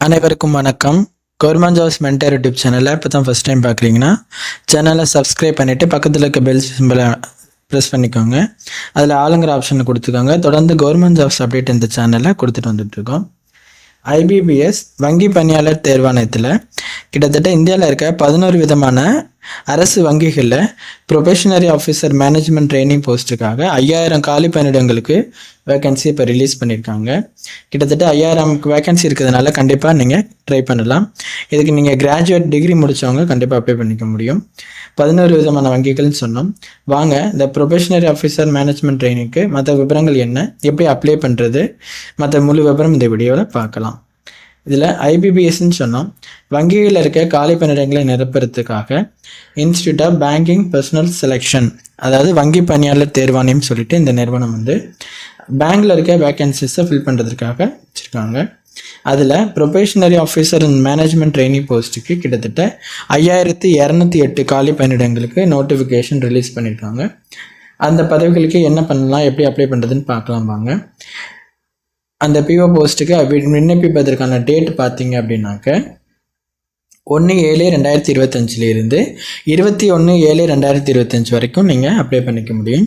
அனைவருக்கும் வணக்கம். Government jobs mentor YouTube சேனலை இப்போ தான் ஃபஸ்ட் டைம் பார்க்குறீங்கன்னா சேனலை சப்ஸ்கிரைப் பண்ணிவிட்டு பக்கத்தில் இருக்க பெல் சிம்பிளை ப்ரெஸ் பண்ணிக்கோங்க. அதில் ஆளுங்கிற ஆப்ஷனை கொடுத்துக்கோங்க. தொடர்ந்து கவர்மெண்ட் ஜாப்ஸ் அப்டேட் இந்த சேனலை கொடுத்துட்டு வந்துட்டுருக்கோம். ஐபிபிஎஸ் வங்கி பணியாளர் தேர்வாணையத்தில் கிட்டத்தட்ட இந்தியாவில் இருக்க 11 விதமான அரசு வங்கிகளில் ப்ரொபேஷனரி ஆஃபீஸர் மேனேஜ்மெண்ட் ட்ரைனிங் போஸ்ட்டுக்காக 5000 காலி பணியிடங்களுக்கு வேகன்சி இப்போ ரிலீஸ் பண்ணியிருக்காங்க. கிட்டத்தட்ட 5000 வேகன்சி இருக்கிறதுனால கண்டிப்பாக நீங்கள் ட்ரை பண்ணலாம். இதுக்கு நீங்கள் கிராஜுவேட் டிகிரி முடித்தவங்க கண்டிப்பாக அப்ளை பண்ணிக்க முடியும். 11 விதமான வங்கிகள்னு சொன்னோம். வாங்க இந்த ப்ரொபேஷனரி ஆஃபீஸர் மேனேஜ்மெண்ட் ட்ரைனிங்க்கு மற்ற விவரங்கள் என்ன, எப்படி அப்ளை பண்ணுறது, மற்ற முழு விவரம் இந்த வீடியோவில் பார்க்கலாம். இதில் ஐபிபிஎஸ்ன்னு சொன்னோம். வங்கிகளில் இருக்க காலி பணியிடங்களை நிரப்புறதுக்காக institute of banking personnel selection, அதாவது வங்கி பணியாளர் தேர்வாணையம் சொல்லிட்டு இந்த நிறுவனம் பேங்க்கில் இருக்க வேக்கன்சிஸை ஃபில் பண்ணுறதுக்காக வச்சுருக்காங்க. அதில் probationary officer and management training போஸ்ட்டுக்கு கிட்டத்தட்ட 5208 காலி பணியிடங்களுக்கு நோட்டிஃபிகேஷன் ரிலீஸ் பண்ணியிருக்காங்க. அந்த பதவிகளுக்கு என்ன பண்ணலாம், எப்படி அப்ளை பண்ணுறதுன்னு பார்க்கலாம் வாங்க. அந்த பிஓ போஸ்ட்டுக்கு விண்ணப்பிப்பதற்கான டேட் பார்த்தீங்க அப்படின்னாக்க 1/7/2025 21/7/2025 வரைக்கும் நீங்கள் அப்ளை பண்ணிக்க முடியும்.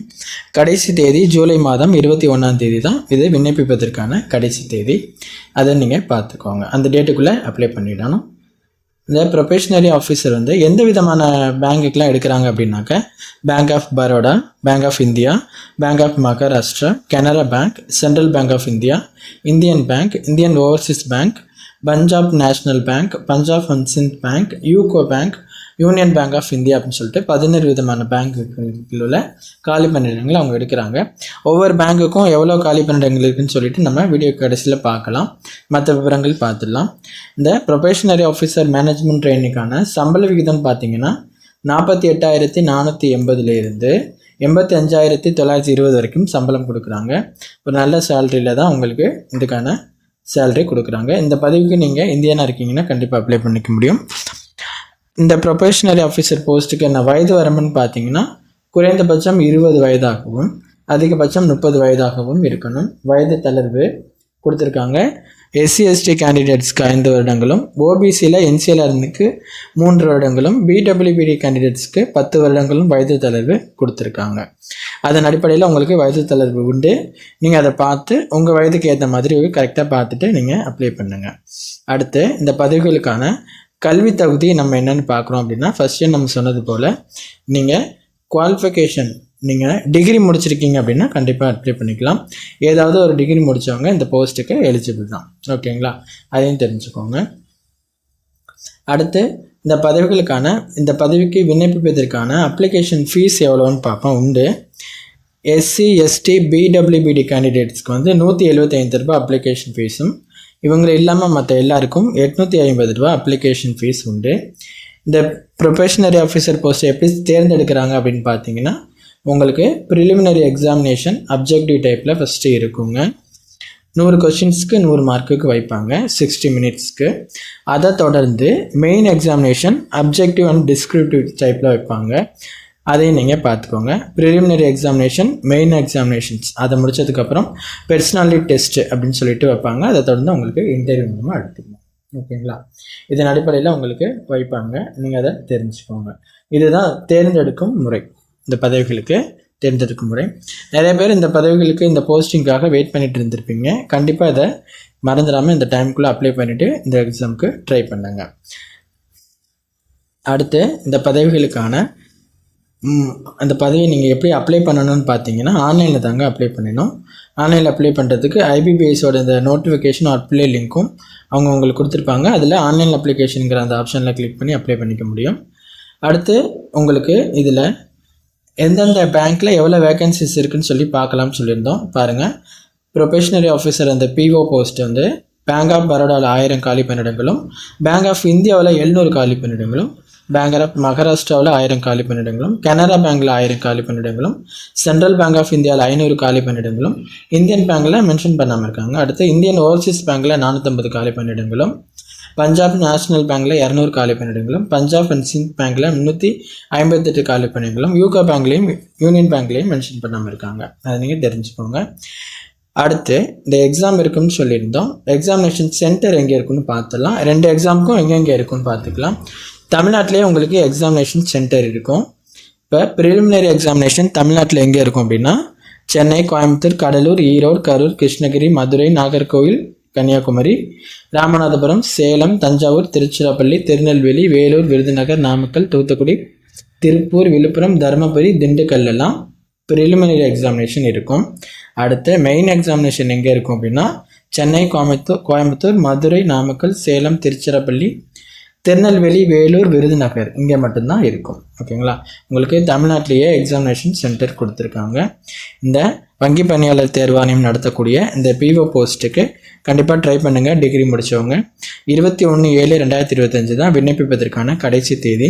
கடைசி தேதி ஜூலை மாதம் 21 தான் இது விண்ணப்பிப்பதற்கான கடைசி தேதி. அதை நீங்கள் பார்த்துக்கோங்க. அந்த டேட்டுக்குள்ளே அப்ளை பண்ணிடணும். இந்த ப்ரொபேஷனரி ஆஃபீஸர் எந்த விதமான பேங்குக்கெலாம் எடுக்கிறாங்க அப்படின்னாக்க bank of Baroda, bank of India, bank of Maharashtra, Canara bank, central bank of India, Indian bank, Indian overseas bank, Punjab national bank, Punjab and Sind bank, UCO bank, union bank of India அப்படின்னு சொல்லிட்டு 11 விதமான பேங்க்குகளில் உள்ள காலி பணியிடங்களை அவங்க எடுக்கிறாங்க. ஒவ்வொரு பேங்க்குக்கும் எவ்வளோ காலி பணியிடங்கள் இருக்குதுன்னு சொல்லிட்டு நம்ம வீடியோ கடைசியில் பார்க்கலாம். மற்ற விவரங்கள் பார்த்துடலாம். இந்த ப்ரொபேஷனரி ஆஃபீஸர் மேனேஜ்மெண்ட் ட்ரைனிங்கான சம்பள விகிதம் பார்த்தீங்கன்னா 48,480 85,920 வரைக்கும் சம்பளம் கொடுக்குறாங்க. ஒரு நல்ல சேலரியில் தான் உங்களுக்கு இதுக்கான சேலரி கொடுக்குறாங்க. இந்த பதவிக்கு நீங்கள் இந்தியனாக இருக்கீங்கன்னா கண்டிப்பாக அப்ளை பண்ணிக்க முடியும். இந்த ப்ரொபேஷனரி ஆஃபீஸர் போஸ்ட்டுக்கு என்ன வயது வரம்புன்னு பார்த்தீங்கன்னா குறைந்தபட்சம் 20 வயதாகவும் அதிகபட்சம் 30 வயதாகவும் இருக்கணும். வயது தளர்வு கொடுத்துருக்காங்க. SC/ST கேண்டிடேட்ஸ்க்கு 5 வருடங்களும், ஓபிசியில் NCLRனுக்கு 3 வருடங்களும், BWBD கேண்டிடேட்ஸ்க்கு 10 வருடங்களும் வயது தளர்வு கொடுத்துருக்காங்க. அதன் அடிப்படையில் உங்களுக்கு வயது தளர்வு உண்டு. நீங்கள் அதை பார்த்து உங்கள் வயதுக்கு ஏற்ற மாதிரி கரெக்டாக பார்த்துட்டு நீங்கள் அப்ளை பண்ணுங்கள். அடுத்து இந்த பதவிகளுக்கான கல்வி தகுதி நம்ம என்னென்னு பார்க்குறோம் அப்படின்னா, ஃபஸ்ட்டு நம்ம சொன்னது போல் நீங்கள் குவாலிஃபிகேஷன், நீங்கள் டிகிரி முடிச்சிருக்கீங்க அப்படின்னா கண்டிப்பாக அப்ளை பண்ணிக்கலாம். ஏதாவது ஒரு டிகிரி முடித்தவங்க இந்த போஸ்ட்டுக்கு எலிஜிபிள் தான். ஓகேங்களா, அதையும் தெரிஞ்சுக்கோங்க. அடுத்து இந்த இந்த பதவிக்கு விண்ணப்பிப்பதற்கான அப்ளிகேஷன் ஃபீஸ் எவ்வளோன்னு பார்ப்போம். உண்டு. SC/ST BWBD கேண்டிடேட்ஸ்க்கு 175 ரூபா அப்ளிகேஷன் ஃபீஸும், இவங்க இல்லாமல் மற்ற எல்லாருக்கும் 850 ரூபா அப்ளிகேஷன் ஃபீஸ் உண்டு. இந்த ப்ரொபேஷனரி ஆஃபீஸர் போஸ்ட்டை எப்படி தேர்ந்தெடுக்கிறாங்க அப்படின்னு பார்த்தீங்கன்னா, உங்களுக்கு ப்ரிலிமினரி எக்ஸாமினேஷன் அப்ஜெக்டிவ் டைப்பில் ஃபஸ்ட்டு இருக்குங்க. 100 கொஷின்ஸ்க்கு 100 மார்க்குக்கு வைப்பாங்க 60 மினிட்ஸ்க்கு. அதை தொடர்ந்து main examination objective and descriptive டைப்பில் வைப்பாங்க. அதையும் நீங்கள் பார்த்துக்கோங்க. ப்ரிலிமினரி எக்ஸாமினேஷன், மெயின் எக்ஸாமினேஷன்ஸ் அதை முடித்ததுக்கப்புறம் பர்சனாலிட்டி டெஸ்ட்டு அப்படின்னு சொல்லிட்டு வைப்பாங்க. அதை தொடர்ந்து உங்களுக்கு இன்டர்வியூ மூலமாக எடுத்துக்கணும். ஓகேங்களா, இதன் அடிப்படையில் உங்களுக்கு வைப்பாங்க. நீங்கள் அதை தெரிஞ்சுக்கோங்க. இதுதான் தேர்ந்தெடுக்கும் முறை. இந்த பதவிகளுக்கு தேர்ந்தெடுக்கும் முறை. நிறைய பேர் இந்த பதவிகளுக்கு இந்த போஸ்டிங்காக வெயிட் பண்ணிட்டு இருந்திருப்பீங்க. கண்டிப்பாக இதை மறந்துடாமல் இந்த டைமுக்குள்ளே அப்ளை பண்ணிவிட்டு இந்த எக்ஸாமுக்கு ட்ரை பண்ணுங்க. அடுத்து இந்த பதவிகளுக்கான அந்த பதவியை நீங்கள் எப்படி அப்ளை பண்ணணும்னு பார்த்தீங்கன்னா, ஆன்லைனில் தாங்க அப்ளை பண்ணணும். ஆன்லைனில் அப்ளை பண்ணுறதுக்கு ஐபிபிஎஸோட இந்த நோட்டிஃபிகேஷன் அப்ளை லிங்க்கும் அவங்க உங்களுக்கு கொடுத்துருப்பாங்க. அதில் ஆன்லைன் அப்ளிகேஷனுங்கிற அந்த ஆப்ஷனில் கிளிக் பண்ணி அப்ளை பண்ணிக்க முடியும். அடுத்து உங்களுக்கு இதில் எந்தெந்த பேங்க்கில் எவ்வளோ வேகன்சிஸ் இருக்குதுன்னு சொல்லி பார்க்கலாம்னு சொல்லியிருந்தோம். பாருங்கள், ப்ரொபேஷனரி ஆஃபீஸர் அந்த பிஓ போஸ்ட் பேங்க் ஆஃப் பரோடாவில் 1000 காலி பணியிடங்களும், பேங்க் ஆஃப் இந்தியாவில் 700 காலி பணியிடங்களும், பேங்க் ஆஃப் மகாராஷ்டிராவில் 1000 காலி பணியிடங்களும், கனரா பேங்கில் 1000 காலி பணியிடங்களும், சென்ட்ரல் பேங்க் ஆஃப் இந்தியாவில் 500 காலி பணியிடங்களும், இந்தியன் பேங்கில் மென்ஷன் பண்ணாமல் இருக்காங்க. அடுத்து இந்தியன் ஓவர்சீஸ் பேங்கில் 450 காலி பணியிடங்களும், பஞ்சாப் நேஷ்னல் பேங்கில் 200 காலி பணியிடங்களும், பஞ்சாப் அண்ட் சிந்த் பேங்கில் 358 காலி பணியிடங்களும், யூகோ பேங்க்லேயும் யூனியன் பேங்க்லேயும் மென்ஷன் பண்ணாமல் இருக்காங்க. அதை நீங்கள் தெரிஞ்சுக்கோங்க. அடுத்து இந்த எக்ஸாம் இருக்குன்னு சொல்லியிருந்தோம். எக்ஸாமினேஷன் சென்டர் எங்கே இருக்குன்னு பார்த்துடலாம். 2 எக்ஸாமுக்கும் எங்கெங்கே இருக்குன்னு பார்த்துக்கலாம். தமிழ்நாட்டிலே உங்களுக்கு எக்ஸாமினேஷன் சென்டர் இருக்கும். இப்போ ப்ரிலிமினரி எக்ஸாமினேஷன் தமிழ்நாட்டில் எங்கே இருக்கும் அப்படின்னா சென்னை, கோயம்புத்தூர், கடலூர், ஈரோடு, கரூர், கிருஷ்ணகிரி, மதுரை, நாகர்கோவில், கன்னியாகுமரி, ராமநாதபுரம், சேலம், தஞ்சாவூர், திருச்சிராப்பள்ளி, திருநெல்வேலி, வேலூர், விருதுநகர், நாமக்கல், தூத்துக்குடி, திருப்பூர், விழுப்புரம், தருமபுரி, திண்டுக்கல் எல்லாம் ப்ரிலிமினரி எக்ஸாமினேஷன் இருக்கும். அடுத்து மெயின் எக்ஸாமினேஷன் எங்கே இருக்கும் அப்படின்னா சென்னை, கோயம்புத்தூர், மதுரை, நாமக்கல், சேலம், திருச்சிராப்பள்ளி, திருநெல்வேலி, வேலூர், விருதுநகர் இங்கே மட்டும்தான் இருக்கும். ஓகேங்களா? உங்களுக்கு தமிழ்நாட்டிலேயே எக்ஸாமினேஷன் சென்டர் கொடுத்துருக்காங்க. இந்த வங்கி பணியாளர் தேர்வாணையம் நடத்தக்கூடிய இந்த பிஓ போஸ்ட்டுக்கு கண்டிப்பாக ட்ரை பண்ணுங்கள். டிகிரி முடித்தவங்க 21/7/2025 தான் விண்ணப்பிப்பதற்கான கடைசி தேதி.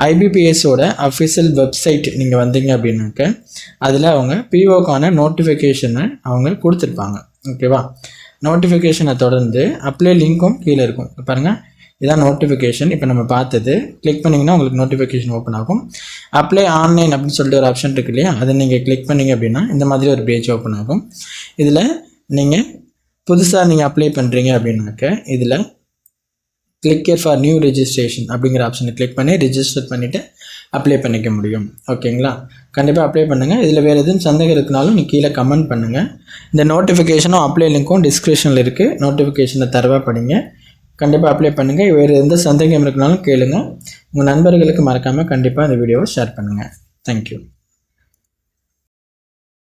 ஐபிபிஎஸோட அஃபிஷியல் வெப்சைட் நீங்கள் வந்தீங்க அப்படின்னாக்க அதில் அவங்க பிஓக்கான நோட்டிஃபிகேஷனை அவங்க கொடுத்துருப்பாங்க. ஓகேவா? நோட்டிஃபிகேஷனை தொடர்ந்து அப்ளை லிங்க்கும் கீழே இருக்கும். பாருங்கள், இதான் நோட்டிஃபிகேஷன். இப்போ நம்ம பார்த்தது கிளிக் பண்ணிங்கன்னா உங்களுக்கு நோட்டிஃபிகேஷன் ஓப்பன் ஆகும். அப்ளை ஆன்லைன் அப்படின்னு சொல்லிட்டு ஒரு ஆப்ஷன் இருக்கு இல்லையா, அதை நீங்கள் கிளிக் பண்ணிங்க அப்படின்னா இந்த மாதிரி ஒரு பேஜ் ஓப்பன் ஆகும். இதில் நீங்கள் புதுசாக நீங்கள் அப்ளை பண்ணுறீங்க அப்படின்னாக்க இதில் click here for new registration அப்படிங்கிற ஆப்ஷனை கிளிக் பண்ணி ரெஜிஸ்டர் பண்ணிவிட்டு அப்ளை பண்ணிக்க முடியும். ஓகேங்களா? கண்டிப்பாக அப்ளை பண்ணுங்கள். இதில் வேறு எதுவும் சந்தேகம் இருக்குனாலும் நீங்கள் கீழே கமெண்ட் பண்ணுங்கள். இந்த நோட்டிஃபிகேஷனும் அப்ளை லிங்க்கும் டிஸ்கிரிப்ஷனில் இருக்குது. நோட்டிஃபிகேஷனை தரவாக படிங்க. கண்டிப்பாக அப்ளை பண்ணுங்கள். வேறு எந்த சந்தேகம் இருக்குனாலும் கேளுங்க. உங்கள் நண்பர்களுக்கு மறக்காமல் கண்டிப்பாக இந்த வீடியோவை ஷேர் பண்ணுங்கள். தேங்க்யூ.